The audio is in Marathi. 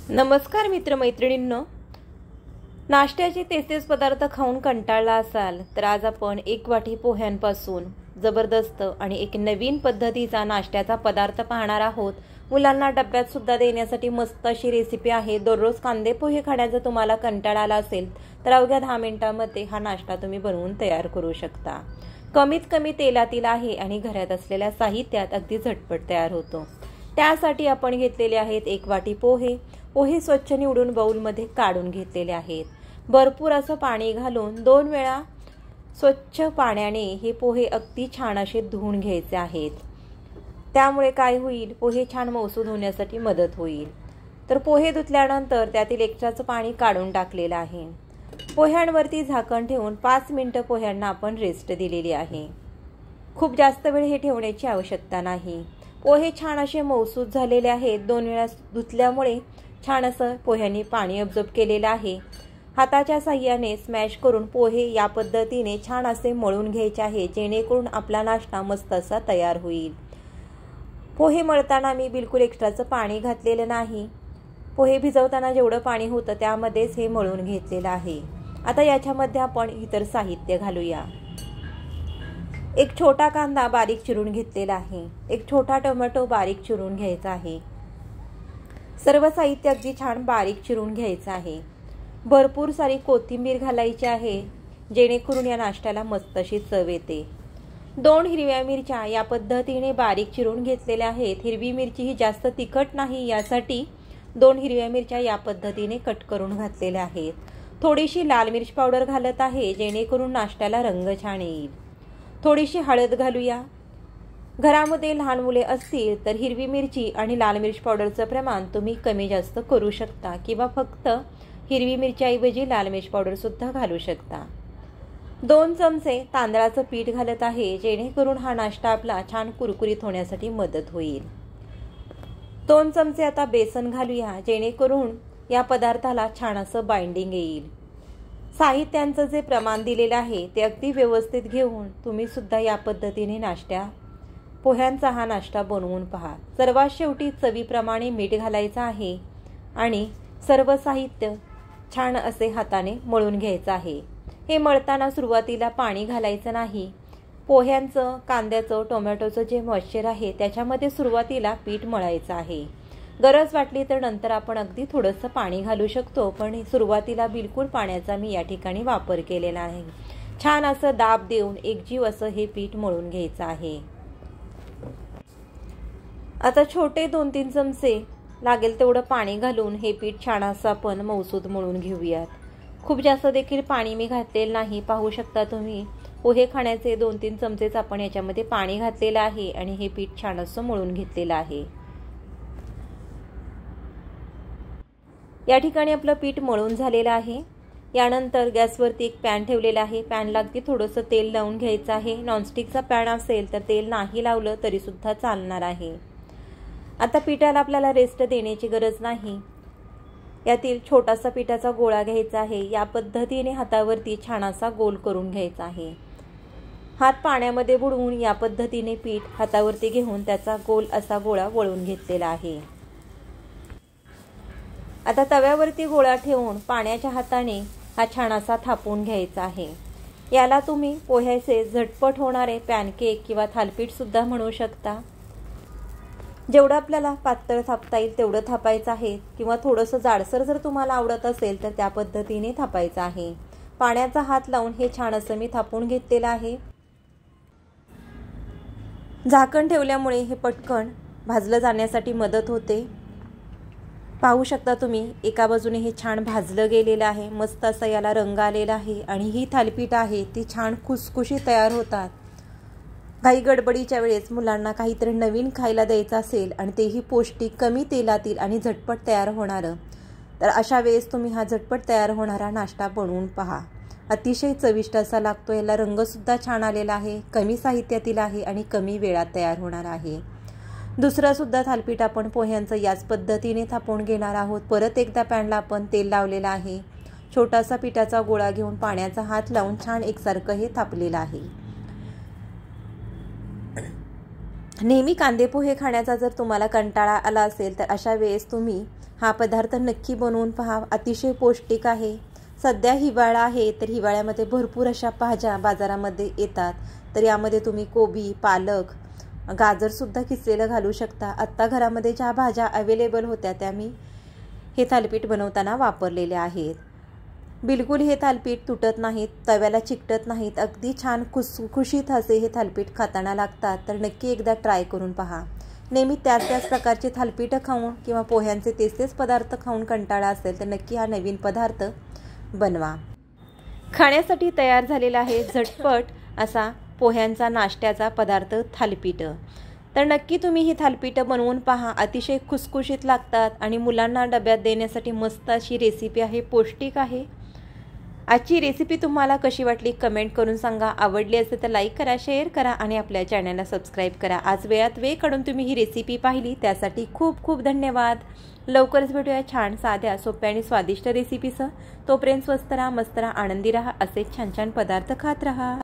नमस्कार मित्रमैत्रिणींनो, नाश्त्याचे तेच पदार्थ खाऊन कंटाळला असाल तर आज आपण एक वाटी पोह्यांपासून जबरदस्त आणि एक नवीन पद्धतीचा नाश्त्याचा पदार्थ पाहणार आहोत। मुलांना डब्यात सुद्धा देण्यासाठी मस्त अशी रेसिपी आहे। दररोज कांदे पोहे खाण्याचा तुम्हाला कंटाळा आला असेल तर अवघ्या 10 मिनिटांमध्ये हा नाश्ता तुम्ही बनवून तयार करू शकता। कमीत कमी तेलातील आहे आणि घरात असलेल्या साहित्यात अगदी झटपट तयार होतो। त्यासाठी आपण घेतलेले आहेत 1 वाटी पोहे। पोहे स्वच्छ निवडून बाउलमध्ये काढून घेतलेले आहेत। भरपूर असं पाणी घालून 2 वेळा स्वच्छ पाण्याने हे पोहे अगदी छान असे धुवून घ्यायचे आहेत। त्यामुळे काय होईल, पोहे छान मऊसूद होण्यासाठी मदत होईल। तर पोहे धुतल्यानंतर त्यातील एक्स्ट्राचं पाणी काढून टाकलेलं आहे। पोह्यांवरती झाकण ठेवून 5 मिनिटं पोह्यांना आपण रेस्ट दिलेली आहे। खूप जास्त वेळ हे ठेवण्याची आवश्यकता नाही। पोहे छान असे मऊसूद झालेले आहेत। 2 वेळा धुतल्यामुळे छान असं पोह्यांनी पाणी अब्सॉर्ब केलेलं आहे। हाताच्या साहाय्याने स्मॅश करून पोहे या पद्धतीने छान असे मळून घ्यायचे आहे, जेणेकरून आपला नाश्ता मस्त असा तयार होईल। पोहे मळताना मी बिलकुल एक्स्ट्राचं पाणी घातलेलं नाही। पोहे भिजवताना जेवढं पाणी होतं त्यामध्येच हे मळून घेतलेलं आहे। आता याच्यामध्ये आपण इतर साहित्य घालूया। एक छोटा कांदा बारीक चिरून घेतलेला आहे। एक छोटा टोमॅटो बारीक चिरून घ्यायचा आहे। सर्व साहित्य अगदी छान बारीक चिरून घ्यायचं आहे। भरपूर सारी कोथिंबीर घालायची आहे, जेणेकरून या नाश्त्याला मस्त अशी चव येते। 2 हिरव्या मिरच्या या पद्धतीने बारीक चिरून घेतलेल्या आहेत। हिरवी मिरची ही जास्त तिखट नाही, यासाठी 2 हिरव्या मिरच्या या पद्धतीने कट करून घातलेल्या आहेत। थोडीशी लाल मिर्च पावडर घालत आहे, जेणेकरून नाश्त्याला रंग छान येईल। थोडीशी हळद घालूया। घरामध्ये लहान मुले असतील तर हिरवी मिरची आणि लाल मिर्च पावडरचं प्रमाण तुम्ही कमी जास्त करू शकता, किंवा फक्त हिरवी मिरच्याऐवजी लाल मिर्च पावडर सुद्धा घालू शकता। 2 चमचे तांदळाचं पीठ घालत आहे, जेणेकरून हा नाश्ता आपला छान कुरकुरीत होण्यासाठी मदत होईल। 2 चमचे आता बेसन घालूया, जेणेकरून या पदार्थाला छान असं बाइंडिंग येईल। साहित्यांचं जे प्रमाण दिलेलं आहे ते अगदी व्यवस्थित घेऊन तुम्ही सुद्धा या पद्धतीने पोह्यांचा हा नाश्ता बनवून पहा। सर्वात शेवटी चवीप्रमाणे मीठ घालायचं आहे आणि सर्व साहित्य छान असे हाताने मळून घ्यायचं आहे। हे मळताना सुरुवातीला पाणी घालायचं नाही। पोह्यांचं, कांद्याचं, टोमॅटोचं जे मॉइश्चर आहे त्याच्यामध्ये सुरुवातीला पीठ मळायचं आहे। गरज वाटली तर नंतर आपण अगदी थोडंसं पाणी घालू शकतो, पण सुरुवातीला बिलकुल पाण्याचा मी या ठिकाणी वापर केलेला आहे। छान असं दाब देऊन एकजीव असं हे पीठ मळून घ्यायचं आहे। आता छोटे 2-3 चमचे लागेल तेवढं पाणी घालून हे पीठ छान असं आपण मऊसूद मळून घेऊयात। खूप जास्त देखील पाणी मी घातलेलं नाही। पाहू शकता तुम्ही, पोहे खाण्याचे 2-3 चमचेच आपण याच्यामध्ये पाणी घातलेलं आहे आणि हे पीठ छान असं मळून घेतलेलं आहे। या ठिकाणी आपलं पीठ मळून झालेलं आहे। यानंतर गॅसवरती एक पॅन ठेवलेला आहे। पॅनला अगदी थोडंसं तेल लावून घ्यायचं आहे। नॉनस्टिकचा पॅन असेल तर तेल नाही लावलं तरी सुद्धा चालणार आहे। आता पिठाला आपल्याला रेस्ट देण्याची गरज नाही। यातील छोटासा पिठाचा गोळा घ्यायचा आहे। या पद्धतीने हातावरती छान असा गोल करून घ्यायचा आहे। हात पाण्यामध्ये बुडवून या पद्धतीने पीठ हातावरती घेऊन त्याचा गोल असा गोळा वळून घेतलेला आहे। आता तव्यावरती गोळा ठेवून पाण्याच्या हाताने हा छान असा थापून घ्यायचा आहे। याला तुम्ही पोह्याचे झटपट होणारे पॅनकेक किंवा थालपीठ सुद्धा म्हणू शकता। जेवढं आपल्याला पातळ थापता येईल तेवढं थापायचं आहे, किंवा थोडंसं जाडसर जर तुम्हाला आवडत असेल तर त्या पद्धतीने थापायचं आहे। पाण्याचा हात लावून हे छान असं मी थापून घेतलेलं आहे। झाकण ठेवल्यामुळे हे पटकन भाजलं जाण्यासाठी मदत होते। पाहू शकता तुम्ही, एका बाजूने हे छान भाजलं गेलेलं आहे। मस्त असा याला रंग आलेला आहे आणि ही थालीपीठ आहे ती छान खुसखुशीत तयार होतात। काही गडबडीच्या वेळेस मुलांना काहीतरी नवीन खायला द्यायचं असेल आणि तेही पौष्टिक, कमी तेलातील आणि झटपट तयार होणारं, तर अशा वेळेस तुम्ही हा झटपट तयार होणारा नाश्ता बनवून पहा। अतिशय चविष्ट असा लागतो। याला रंगसुद्धा छान आलेला आहे, कमी साहित्यातील आहे आणि कमी वेळात तयार होणार आहे। दुसरं सुद्धा थालीपीठ आपण पोह्यांचं याच पद्धतीने थापून घेणार आहोत। परत एकदा पॅनला आपण तेल लावलेलं आहे। छोटासा पिठाचा गोळा घेऊन पाण्याचा हात लावून छान एकसारखं हे थापलेलं आहे। नेहमी कांदे पोहे खाण्याचा जर तुम्हाला कंटाळा आला असेल तर अशा वेळेस तुम्ही हा पदार्थ नक्की बनवून पहा, अतिशय पौष्टिक आहे। सध्या हिवाळा आहे, तर हिवाळ्यामध्ये भरपूर अशा भाज्या बाजारामध्ये येतात, तर यामध्ये तुम्ही कोबी, पालक, गाजरसुद्धा किसलेलं घालू शकता। आत्ता घरामध्ये ज्या भाज्या अवेलेबल होत्या त्या मी हे थालीपीठ बनवताना वापरलेल्या आहेत। बिलकुल हे थालीपीठ तुटत नाहीत, तव्याला चिकटत नाहीत, अगदी छान खुसखुशीत असे हे थालीपीठ खाताना लागतात। तर नक्की एकदा ट्राय करून पहा। नेहमी त्याच प्रकारचे थालीपीठ खाऊन किंवा पोह्यांचे तेच पदार्थ खाऊन कंटाळा असेल तर नक्की हा नवीन पदार्थ बनवा। खाण्यासाठी तयार झालेला आहे झटपट असा पोह्यांचा नाश्त्याचा पदार्थ थालीपीठ। तर नक्की तुम्ही ही थालीपीठ बनवून पहा, अतिशय खुसखुशीत लागतात आणि मुलांना डब्यात देण्यासाठी मस्त अशी रेसिपी आहे, पौष्टिक आहे। आजची रेसिपी तुम्हाला कशी वाटली कमेंट करून सांगा। आवडली असेल तर लाईक करा, शेअर करा आणि आपल्या चॅनलला सबस्क्राईब करा। आज वेळात वेळ काढून तुम्ही ही रेसिपी पाहिली त्यासाठी खूप खूप धन्यवाद। लवकरच भेटूया छान साध्या सोप्या आणि स्वादिष्ट रेसिपीसह। तोपर्यंत स्वस्त राहा, मस्त राहा, आनंदी राहा, असे छान छान पदार्थ खात राहा।